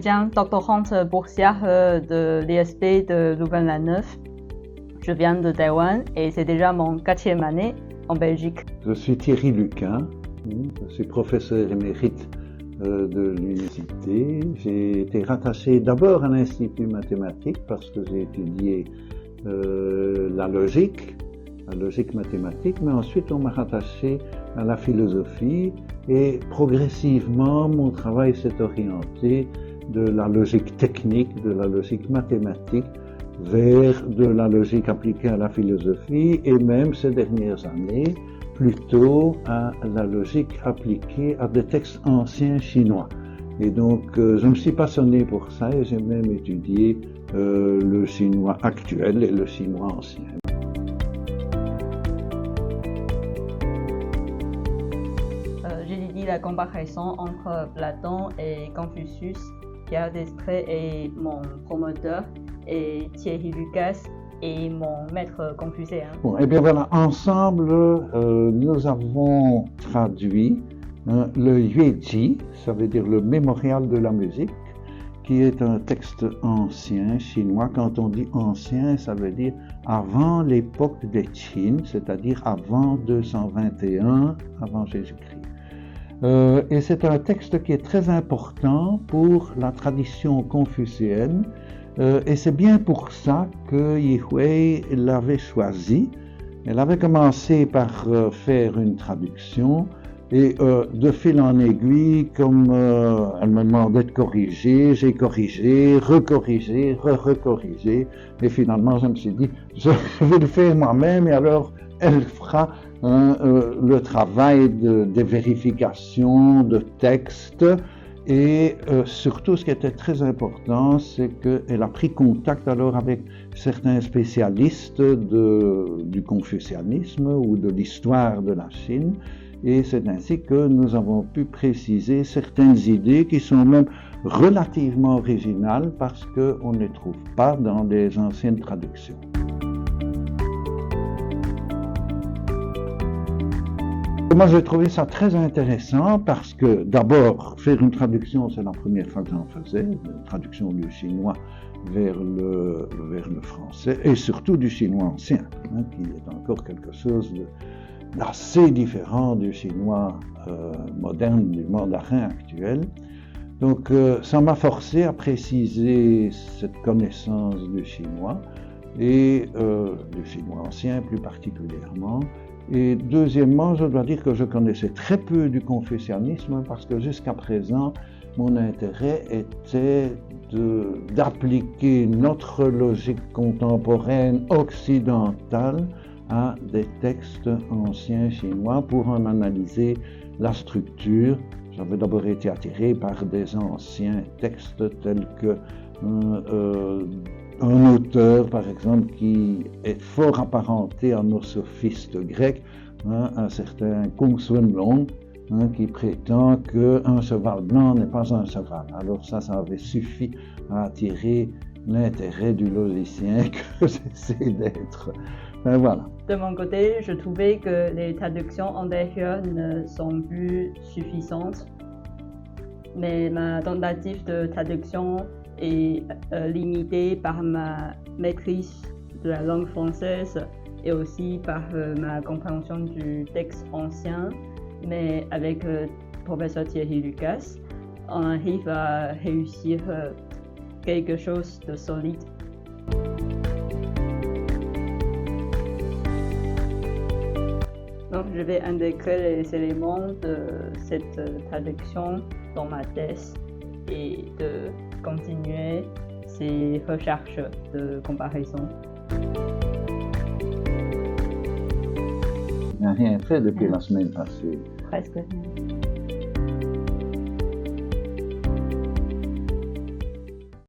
étudiante doctorante boursière de l'ISP de Louvain-la-Neuve. Je viens de Taïwan et c'est déjà mon 4e année en Belgique. Je suis Thierry Luquin, je suis professeur émérite de l'université. J'ai été rattaché d'abord à l'Institut mathématique parce que j'ai étudié la logique mathématique, mais ensuite on m'a rattaché à la philosophie et progressivement mon travail s'est orienté de la logique technique, de la logique mathématique vers de la logique appliquée à la philosophie et même ces dernières années plutôt à la logique appliquée à des textes anciens chinois. Et donc je me suis passionné pour ça et j'ai même étudié le chinois actuel et le chinois ancien. J'étudie la comparaison entre Platon et Confucius. Pierre Destrée est mon promoteur et Thierry Lucas est mon maître confucéen. Bon, et bien voilà, ensemble, nous avons traduit le Yuezhi, ça veut dire le mémorial de la musique, qui est un texte ancien chinois. Quand on dit ancien, ça veut dire avant l'époque des Qin, c'est-à-dire avant 221 avant Jésus-Christ. Et c'est un texte qui est très important pour la tradition confucéenne et c'est bien pour ça que Yi Hui l'avait choisi. Elle avait commencé par faire une traduction et de fil en aiguille, comme elle me demandait de corriger, j'ai corrigé, recorrigé, recorrigé et finalement je me suis dit je vais le faire moi-même et alors elle fera le travail des vérifications de textes et surtout ce qui était très important, c'est qu'elle a pris contact alors avec certains spécialistes du confucianisme ou de l'histoire de la Chine et c'est ainsi que nous avons pu préciser certaines idées qui sont même relativement originales parce qu'on ne les trouve pas dans les anciennes traductions. Moi, j'ai trouvé ça très intéressant parce que, d'abord, faire une traduction, c'est la première fois que j'en faisais, une traduction du chinois vers le français, et surtout du chinois ancien, qui est encore quelque chose d'assez différent du chinois moderne, du mandarin actuel. Donc, ça m'a forcé à préciser cette connaissance du chinois, et du chinois ancien plus particulièrement. Et deuxièmement, je dois dire que je connaissais très peu du confucianisme parce que jusqu'à présent, mon intérêt était d'appliquer notre logique contemporaine occidentale à des textes anciens chinois pour en analyser la structure. J'avais d'abord été attiré par des anciens textes tels que un auteur, par exemple, qui est fort apparenté à nos sophistes grecs, un certain Kung Sun Long, qui prétend qu'un cheval blanc n'est pas un cheval. Alors ça avait suffi à attirer l'intérêt du logicien que j'essaie d'être. Voilà. De mon côté, je trouvais que les traductions antérieures ne sont plus suffisantes, mais ma tentative de traduction est limitée par ma maîtrise de la langue française et aussi par ma compréhension du texte ancien. Mais avec le professeur Thierry Lucas, on arrive à réussir quelque chose de solide. Donc, je vais intégrer les éléments de cette traduction dans ma thèse et de continuer ces recherches de comparaison. Il n'y a rien fait depuis la semaine passée. Presque.